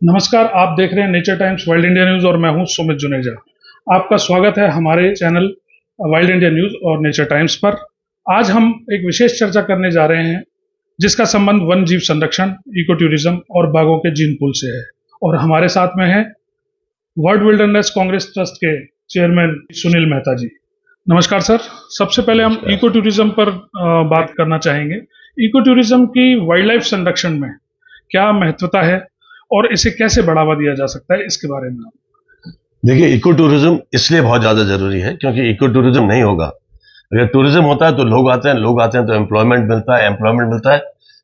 नमस्कार, आप देख रहे हैं nature times wild India news और मैं हूं सुमित जुनेजा। आपका स्वागत है हमारे चैनल वाइल्ड इंडिया न्यूज़ और नेचर टाइम्स पर। आज हम एक विशेष चर्चा करने जा रहे हैं जिसका संबंध वन जीव संरक्षण, इको टूरिज्म और बाघों के जीन पूल से है। और हमारे साथ में है वर्ल्ड विल्डरनेस कांग्रेस ट्रस्ट के चेयरमैन सुनील मेहता जी। नमस्कार सर। सबसे पहले हम इको टूरिज्म पर बात करना चाहेंगे। इको टूरिज्म की वाइल्ड लाइफ संरक्षण में क्या महत्वता है और इसे कैसे बढ़ावा दिया जा सकता है, इसके बारे में देखिए, इको टूरिज्म इसलिए बहुत ज्यादा जरूरी है क्योंकि इको टूरिज्म नहीं होगा। अगर टूरिज्म होता है तो लोग आते हैं तो एम्प्लॉयमेंट मिलता है।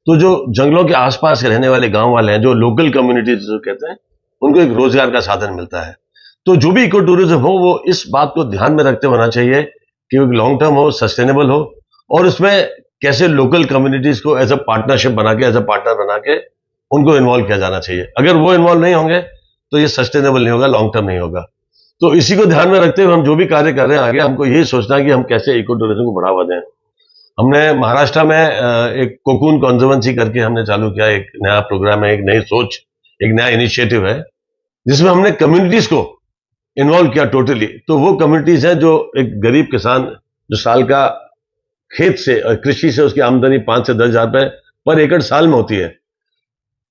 तो जो जंगलों के आसपास के रहने वाले गांव वाले हैं, जो लोकल कम्युनिटीज जो कहते हैं, उनको एक रोजगार का साधन मिलता है। तो जो भी इको टूरिज्म हो वो इस बात को ध्यान में रखते होना चाहिए कि वो लॉन्ग टर्म हो, सस्टेनेबल हो, और उसमें कैसे लोकल कम्युनिटीज को एज अ पार्टनरशिप बना के, एज अ पार्टनर बना के उनको इन्वॉल्व किया जाना चाहिए। अगर वो इन्वॉल्व नहीं होंगे तो ये सस्टेनेबल नहीं होगा, लॉन्ग टर्म नहीं होगा। तो इसी को ध्यान में रखते हुए हम जो भी कार्य कर रहे हैं आगे, हमको यही सोचना है कि हम कैसे इको टूरिज्म को बढ़ावा दें। हमने महाराष्ट्र में एक कोकून कॉन्जर्वेंसी करके हमने चालू किया, एक नया प्रोग्राम है, एक नई सोच, एक नया इनिशिएटिव है, जिसमें हमने कम्युनिटीज को इन्वॉल्व किया टोटली। तो वो कम्युनिटीज हैं जो एक गरीब किसान जो साल का खेत से और कृषि से उसकी आमदनी 5 से 10 हजार रुपए पर एकड़ साल में होती है।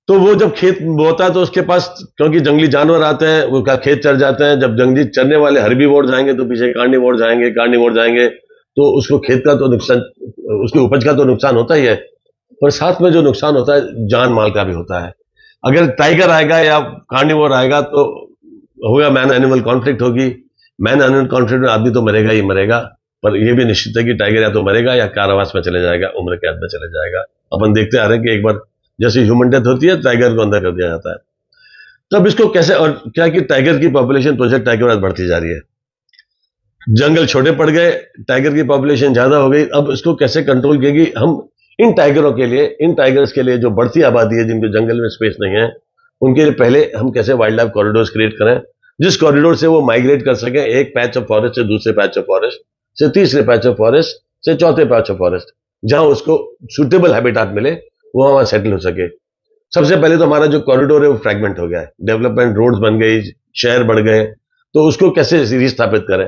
तो वो जब खेत बोता है तो उसके पास, क्योंकि जंगली जानवर आते हैं, वो क्या खेत चर जाते हैं। जब जंगली चरने वाले हर्बीवोर जाएंगे तो पीछे कार्निवोर जाएंगे तो उसको खेत का तो नुकसान, उसकी उपज का तो नुकसान होता ही है, पर साथ में जो नुकसान होता है जान माल का भी होता है। अगर टाइगर आएगा या कार्निवोर आएगा तो होगा मैन एनिमल कॉन्फ्लिक्ट होगी। मैन एनिमल कॉन्फ्लिक्ट में आदमी तो मरेगा ही मरेगा, पर यह भी निश्चित है कि टाइगर या तो मरेगा या कारावास में चले जाएगा, उम्र कैद में चले जाएगा। अपन देखते आ रहे हैं कि एक बार जैसे ह्यूमन डेथ होती है, टाइगर को अंदर कर दिया जाता है। तब इसको कैसे, और क्या कि टाइगर की पॉपुलेशन प्रोजेक्ट टाइगर बाद बढ़ती जा रही है, जंगल छोटे पड़ गए, टाइगर की पॉपुलेशन ज्यादा हो गई। अब इसको कैसे कंट्रोल किएगी? हम इन टाइगरों के लिए, इन टाइगर्स के लिए जो बढ़ती आबादी है, जिनको जंगल में स्पेस नहीं है, उनके लिए पहले हम कैसे वाइल्ड लाइफ कॉरिडोर्स क्रिएट करें, जिस कॉरिडोर से वो माइग्रेट कर सके एक पैच ऑफ फॉरेस्ट से दूसरे पैच ऑफ फॉरेस्ट से तीसरे पैच ऑफ फॉरेस्ट से चौथे पैच ऑफ फॉरेस्ट, जहां उसको सुटेबल हैबिटाट मिले, वो वहां सेटल हो सके। सबसे पहले तो हमारा जो कॉरिडोर है वो फ्रैगमेंट हो गया है, डेवलपमेंट, रोड्स बन गई, शहर बढ़ गए, तो उसको कैसे रिस्थापित करें।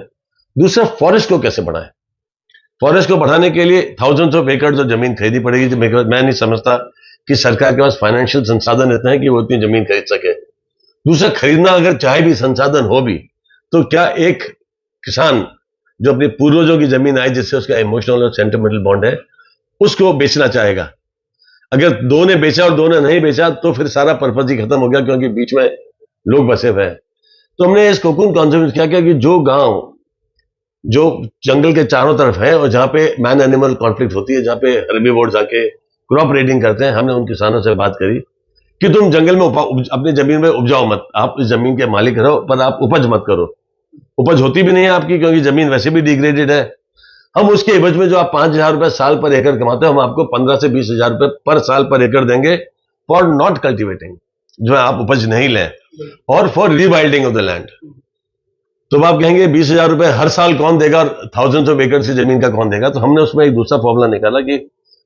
दूसरा, फॉरेस्ट को कैसे बढ़ाएं। फॉरेस्ट को बढ़ाने के लिए थाउजेंड्स ऑफ एकड़ जो जमीन खरीदी पड़ेगी। मैं नहीं समझता कि सरकार के पास फाइनेंशियल संसाधन इतने हैं कि वो इतनी जमीन खरीद सके। दूसरा, खरीदना अगर चाहे भी, संसाधन हो भी, तो क्या एक किसान जो अपने पूर्वजों की जमीन आई, जिससे उसका इमोशनल और सेंटिमेंटल बॉन्ड है, उसको बेचना चाहेगा? अगर दो ने बेचा और दो ने नहीं बेचा तो फिर सारा पर्पज ही खत्म हो गया, क्योंकि बीच में लोग बसे हुए हैं। तो हमने इस कोकून कॉन्सेप्ट क्या किया कि जो गांव जो जंगल के चारों तरफ है और जहां पे मैन एनिमल कॉन्फ्लिक्ट होती है, जहां पे हर्बीवोर्स आके क्रॉप रेडिंग करते हैं, हमने उन किसानों से बात करी कि तुम जंगल में अपनी जमीन में उपजाओ मत, आप इस जमीन के मालिक रहो, पर आप उपज मत करो। उपज होती भी नहीं है आपकी, क्योंकि जमीन वैसे भी डिग्रेडेड है। हम उसके एवज में जो आप 5,000 रुपए साल पर एकड़ कमाते हो, हम आपको 15 से 20,000 रुपए पर साल पर एकड़ देंगे फॉर नॉट कल्टिवेटिंग, जो आप उपज नहीं लें, और for rewilding of the land. तो आप कहेंगे 20,000 रुपए हर साल कौन देगा और थाउजेंड्स ऑफ एकड़ की जमीन का कौन देगा? तो हमने उसमें एक दूसरा फॉर्मूला निकाला कि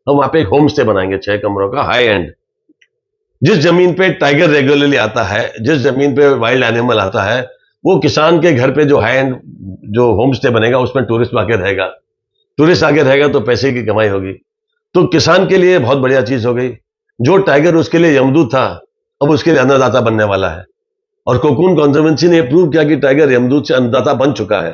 हम वहां पे एक होम स्टे बनाएंगे 6 कमरों का, हाई एंड। जिस जमीन पे टाइगर रेगुलरली आता है, जिस जमीन पे वाइल्ड एनिमल आता है, वो किसान के घर पे जो हाई एंड जो होम स्टे बनेगा, उसमें टूरिस्ट आके रहेगा। टूरिस्ट आगे रहेगा तो पैसे की कमाई होगी। तो किसान के लिए बहुत बढ़िया चीज हो गई। जो टाइगर उसके लिए यमदूत था, अब उसके लिए अन्नदाता बनने वाला है। और कोकून कॉन्जर्वेंसी ने प्रूव किया कि टाइगर यमदूत से अन्नदाता बन चुका है,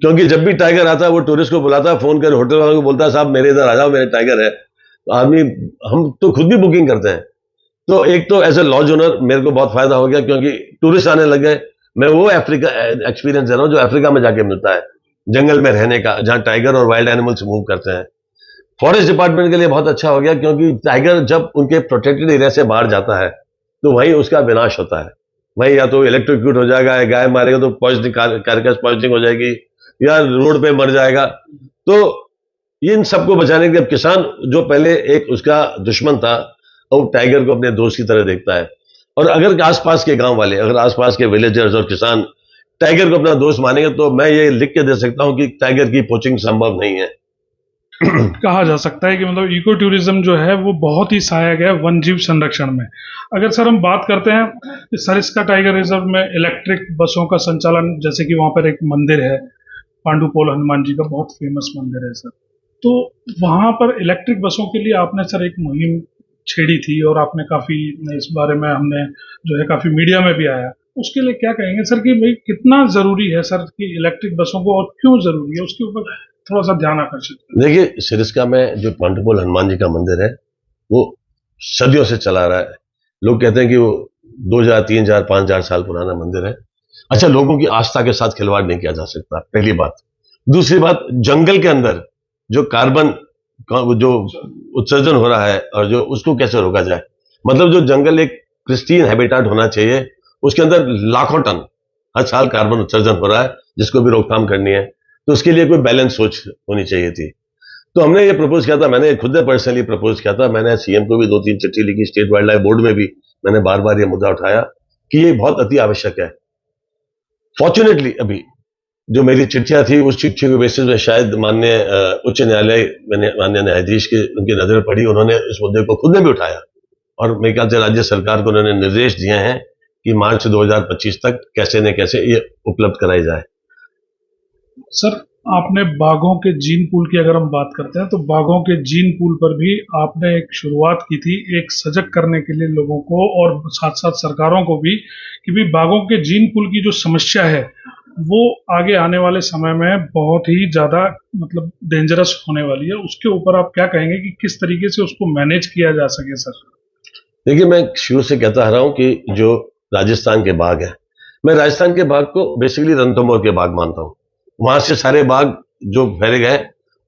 क्योंकि जब भी टाइगर आता है वो टूरिस्ट को बुलाता है, फोन कर होटल वालों को बोलता है, साहब मेरे इधर आ जाओ, मेरे टाइगर है। तो आदमी, हम तो खुद भी बुकिंग करते हैं। तो एक तो एज ए लॉज ओनर मेरे को बहुत फायदा हो गया, क्योंकि टूरिस्ट आने लग गए। मैं वो अफ्रीका एक्सपीरियंस दे रहा हूं जो अफ्रीका में जाके मिलता है, जंगल में रहने का, जहां टाइगर और वाइल्ड एनिमल्स मूव करते हैं। फॉरेस्ट डिपार्टमेंट के लिए बहुत अच्छा हो गया, क्योंकि टाइगर जब उनके प्रोटेक्टेड एरिया से बाहर जाता है तो वहीं उसका विनाश होता है। वहीं या तो इलेक्ट्रोक्यूट हो जाएगा, या गाय मारेगा तो पॉइजनिंग, कैरकस पॉइजनिंग हो जाएगी, या रोड पे मर जाएगा। तो इन सबको बचाने के लिए किसान, जो पहले एक उसका दुश्मन था, अब टाइगर को अपने दोस्त की तरह देखता है। और अगर आसपास के गांव वाले, अगर आसपास के विलेजर्स और किसान टाइगर को अपना दोस्त मानेंगे, तो मैं ये लिख के दे सकता हूं कि टाइगर की पोचिंग संभव नहीं है। कहा जा सकता है कि मतलब इको टूरिज्म जो है वो बहुत ही सहायक है वन जीव संरक्षण में। अगर सर हम बात करते हैं कि सरिस्का टाइगर रिजर्व में इलेक्ट्रिक बसों का संचालन, जैसे कि वहाँ पर एक मंदिर है पांडुपोल हनुमान जी का, बहुत फेमस मंदिर है सर, तो वहाँ पर इलेक्ट्रिक बसों के लिए आपने सर एक मुहिम छेड़ी थी और आपने काफ़ी, इस बारे में हमने जो है काफ़ी मीडिया में भी आया, उसके लिए क्या कहेंगे सर कि भाई कितना ज़रूरी है सर कि इलेक्ट्रिक बसों को, और क्यों ज़रूरी है उसके ऊपर थोड़ा सा ध्यान आकर्षित करें। देखिए, सिरस्का में जो पांडुपोल हनुमान जी का मंदिर है, वो सदियों से चला रहा है। लोग कहते हैं कि वो 2000, 3000, 5000 साल पुराना मंदिर है। अच्छा, लोगों की आस्था के साथ खिलवाड़ नहीं किया जा सकता, पहली बात। दूसरी बात, जंगल के अंदर जो कार्बन जो उत्सर्जन हो रहा है और जो उसको कैसे रोका जाए, मतलब जो जंगल एक क्रिस्टीन हैबिटेट होना चाहिए, उसके अंदर लाखों टन हर साल कार्बन उत्सर्जन हो रहा है, जिसको भी रोकथाम करनी है। तो उसके लिए कोई बैलेंस सोच होनी चाहिए थी। तो हमने ये प्रपोज किया था, मैंने खुद ने पर्सनली प्रपोज किया था, मैंने सीएम को भी 2-3 चिट्ठी लिखी, स्टेट वाइल्ड लाइफ बोर्ड में भी मैंने बार बार ये मुद्दा उठाया कि ये बहुत अति आवश्यक है। फॉर्चुनेटली अभी जो मेरी चिट्ठियां थी, उस चिट्ठी के बेसिस में शायद माननीय उच्च न्यायालय, मैंने माननीय न्यायाधीश की उनकी नजर पड़ी, उन्होंने इस मुद्दे को खुद ने भी उठाया और मेरे ख्याल से राज्य सरकार को उन्होंने निर्देश दिए हैं कि मार्च 2025 तक कैसे न कैसे ये उपलब्ध कराई जाए। सर आपने बाघों के जीन पूल की अगर हम बात करते हैं, तो बाघों के जीन पूल पर भी आपने एक शुरुआत की थी, एक सजग करने के लिए लोगों को और साथ साथ सरकारों को भी, कि भी बाघों के जीन पूल की जो समस्या है वो आगे आने वाले समय में बहुत ही ज्यादा मतलब डेंजरस होने वाली है। उसके ऊपर आप क्या कहेंगे कि किस तरीके से उसको मैनेज किया जा सके सर? देखिए, मैं शुरू से कहता आ रहा हूं कि जो राजस्थान के बाघ है, मैं राजस्थान के बाघ को बेसिकली रणथंभौर के बाघ मानता हूं। वहां से सारे बाघ जो फैले गए,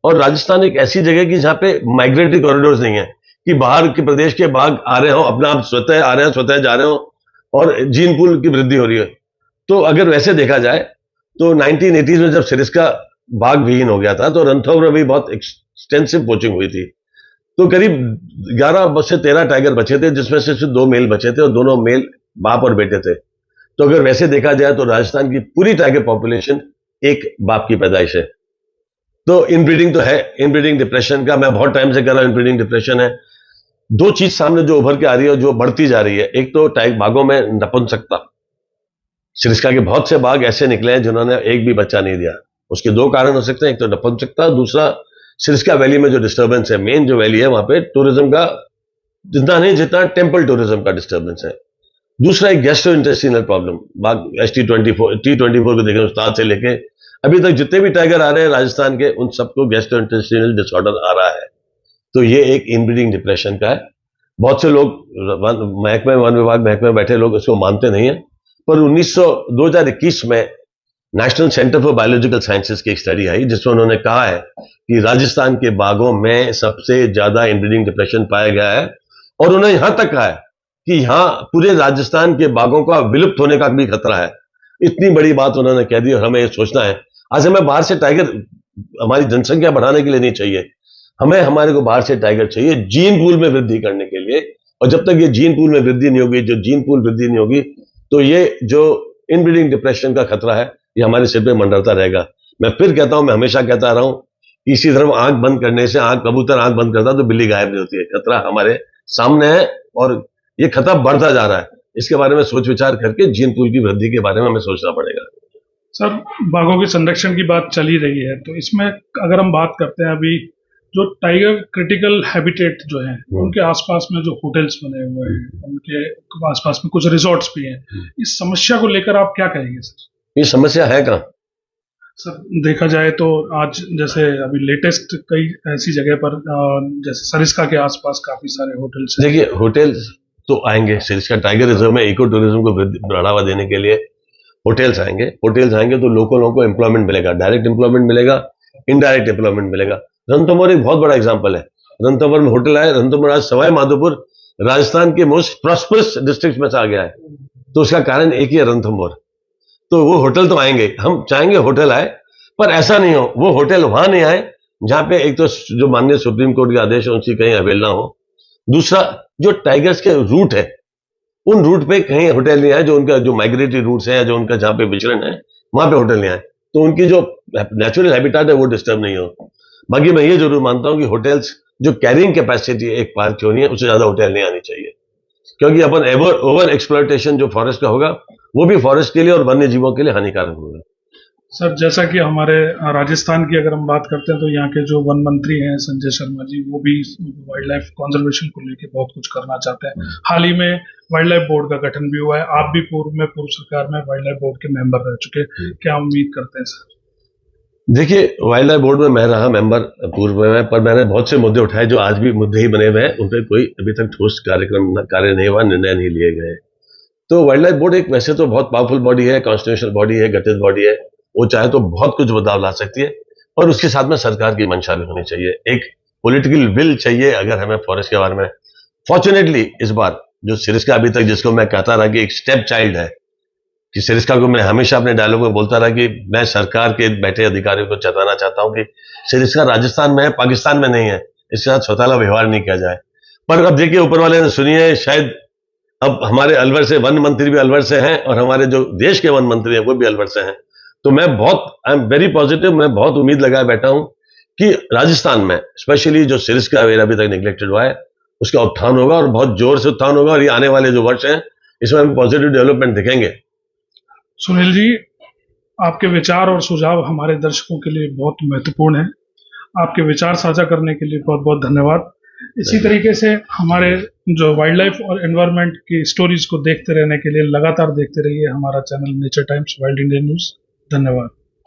और राजस्थान एक ऐसी जगह की जहां पे माइग्रेटरी कॉरिडोर्स नहीं है कि बाहर के प्रदेश के बाघ आ रहे हो, अपना आप स्वतः आ रहे हो, स्वतः जा रहे हो और जीन पूल की वृद्धि हो रही है। तो अगर वैसे देखा जाए तो 1980s में जब सिरिस्का बाघ विहीन हो गया था, तो रणथंभौर में भी बहुत एक्सटेंसिव पोचिंग हुई थी। तो करीब 11 से 13 टाइगर बचे थे, जिसमें से सिर्फ 2 मेल बचे थे और दोनों मेल बाप और बेटे थे। तो अगर वैसे देखा जाए तो राजस्थान की पूरी टाइगर पॉपुलेशन एक बाप की पैदाइश है। तो इनब्रीडिंग तो है, इनब्रीडिंग डिप्रेशन का मैं बहुत टाइम से कह रहा हूं, इनब्रीडिंग डिप्रेशन है। दो चीज सामने जो उभर के आ रही है और जो बढ़ती जा रही है, एक तो बाघों में नपुंसकता। सिरिस्का के बहुत से बाघ ऐसे निकले हैं जिन्होंने एक भी बच्चा नहीं दिया। उसके 2 कारण हो सकते हैं, एक तो नपुंसकता, दूसरा सिरिस्का वैली में जो डिस्टर्बेंस है, मेन जो वैली है वहां पे टूरिज्म का जितना नहीं जितना टेम्पल टूरिज्म का डिस्टर्बेंस है। दूसरा एक गैस्ट्रो इंटेस्टिनल प्रॉब्लम, बाघ T24 को देखें, उस्ताद से लेके अभी तक जितने भी टाइगर आ रहे हैं राजस्थान के, उन सबको गैस्ट्रो इंटेस्टिनल डिसऑर्डर आ रहा है। तो ये एक इनब्रीडिंग डिप्रेशन का है। बहुत से लोग महकमे वन विभाग महकमे में बैठे लोग इसको मानते नहीं है, पर 2021 में national centre for biological sciences की एक स्टडी आई, जिसमें उन्होंने कहा है कि राजस्थान के बाघों में सबसे ज्यादा इनब्रीडिंग डिप्रेशन पाया गया है। और उन्होंने यहां तक कहा है कि यहां पूरे राजस्थान के बाघों का विलुप्त होने का भी खतरा है। इतनी बड़ी बात उन्होंने कह दी और हमें ये सोचना है। आज हमें बाहर से टाइगर हमारी जनसंख्या बढ़ाने के लिए नहीं चाहिए, हमें हमारे को बाहर से टाइगर चाहिए जीन पूल में वृद्धि करने के लिए। और जब तक ये जीन पूल में वृद्धि नहीं होगी, जो जीन पूल वृद्धि नहीं होगी, तो ये जो इनब्रीडिंग डिप्रेशन का खतरा है ये हमारे सिर पे मंडरता रहेगा। मैं फिर कहता हूं, मैं हमेशा कहता रहा हूं, इसी तरह आंख बंद करने से कबूतर आंख बंद करता तो बिल्ली गायब नहीं होती है। खतरा हमारे सामने है और ये खतरा बढ़ता जा रहा है। इसके बारे में सोच विचार करके जीन पूल की वृद्धि के बारे में हमें सोचना पड़ेगा। सर बाघों के संरक्षण की बात चली रही है, तो इसमें अगर हम बात करते हैं अभी जो टाइगर क्रिटिकल हैबिटेट जो है उनके आसपास में जो होटल्स बने हुए हैं, उनके आसपास में कुछ रिजॉर्ट्स भी हैं, इस समस्या को लेकर आप क्या कहेंगे सर? ये समस्या है कहाँ? सर देखा जाए तो आज जैसे अभी लेटेस्ट कई ऐसी जगह पर जैसे सरिस्का के आसपास काफी सारे होटल्स हैं। देखिए, होटल्स तो आएंगे, सिरिस्का टाइगर रिजर्व में इको टूरिज्म को बढ़ावा देने के लिए होटल्स आएंगे। होटल्स आएंगे तो लोगों को एम्प्लॉयमेंट मिलेगा, डायरेक्ट एम्प्लॉयमेंट मिलेगा, इनडायरेक्ट एम्प्लॉयमेंट मिलेगा। रणथंभौर एक बहुत बड़ा एग्जांपल है। रणथंभौर में होटल आए, रणथंभौर आज सवाई माधोपुर राजस्थान के मोस्ट प्रॉस्परस डिस्ट्रिक्ट में से आ गया है। तो उसका कारण एक ही है, रणथंभौर। तो वो होटल तो आएंगे, हम चाहेंगे होटल आए, पर ऐसा नहीं हो वो होटल वहां नहीं आए जहां पे एक तो जो माननीय सुप्रीम कोर्ट के आदेश है उनकी कहीं अवहेलना हो, दूसरा जो टाइगर्स के रूट है उन रूट पे कहीं होटल नहीं आए, जो उनका जो माइग्रेटरी रूट्स है, जो उनका जहां पे विचरण है वहां पे होटल नहीं आए, तो उनकी जो नेचुरल हैबिटेट है वो डिस्टर्ब नहीं हो। बाकी मैं ये जरूर मानता हूं कि होटल्स जो कैरिंग कैपेसिटी एक पार्क की होनी है, उससे ज्यादा होटल नहीं आनी चाहिए, क्योंकि अपन ओवर एक्सप्लॉयटेशन जो फॉरेस्ट का होगा वो भी फॉरेस्ट के लिए और वन्य जीवों के लिए हानिकारक होगा। सर, जैसा कि हमारे राजस्थान की अगर हम बात करते हैं तो यहाँ के जो वन मंत्री हैं संजय शर्मा जी, वो भी वाइल्ड लाइफ कंजर्वेशन को लेकर बहुत कुछ करना चाहते हैं। हाल ही में वाइल्ड लाइफ बोर्ड का गठन भी हुआ है, आप भी पूर्व सरकार में वाइल्ड लाइफ बोर्ड के मेंबर रह चुके हैं, क्या उम्मीद करते हैं सर? देखिए, वाइल्ड लाइफ बोर्ड में मैं रहा मेंबर पूर्व में, पर मैंने बहुत से मुद्दे उठाए जो आज भी मुद्दे ही बने हुए हैं, उन पर कोई अभी तक ठोस कार्य नहीं हुआ, निर्णय नहीं लिए गए। तो वाइल्ड लाइफ बोर्ड एक वैसे तो बहुत पावरफुल बॉडी है, कॉन्स्टिट्यूशनल बॉडी है, गठित बॉडी है, वो चाहे तो बहुत कुछ बदलाव ला सकती है, और उसके साथ में सरकार की मंशा भी होनी चाहिए, एक पॉलिटिकल विल चाहिए अगर हमें फॉरेस्ट के बारे में। फॉर्चुनेटली इस बार जो सिरिस्का अभी तक, जिसको मैं कहता रहा कि एक स्टेप चाइल्ड है, कि सिरिस्का को मैं हमेशा अपने डायलॉग में बोलता रहा कि मैं सरकार के बैठे अधिकारियों को चेताना चाहता हूं कि सिरिस्का राजस्थान में है, पाकिस्तान में नहीं है, इसके साथ स्वतःला व्यवहार नहीं किया जाए। पर अब देखिए, ऊपर वाले ने सुनी है, शायद अब हमारे अलवर से वन मंत्री भी अलवर से हैं और हमारे जो देश के वन मंत्री हैं वो भी अलवर से हैं। तो मैं आई एम वेरी पॉजिटिव, मैं बहुत उम्मीद लगाए बैठा हूं कि राजस्थान में स्पेशली जो सिरिस्का एरिया अभी तक निगलेक्टेड हुआ है, उसका उत्थान होगा और बहुत जोर से उत्थान होगा, और ये आने वाले जो वर्ष हैं इसमें हम पॉजिटिव डेवलपमेंट दिखेंगे। सुनील जी, आपके विचार और सुझाव हमारे दर्शकों के लिए बहुत महत्वपूर्ण है। आपके विचार साझा करने के लिए बहुत बहुत धन्यवाद। इसी तरीके से हमारे जो वाइल्ड लाइफ और एनवायरनमेंट की स्टोरीज को देखते रहने के लिए लगातार देखते रहिए हमारा channel nature times wild India news. धन्यवाद।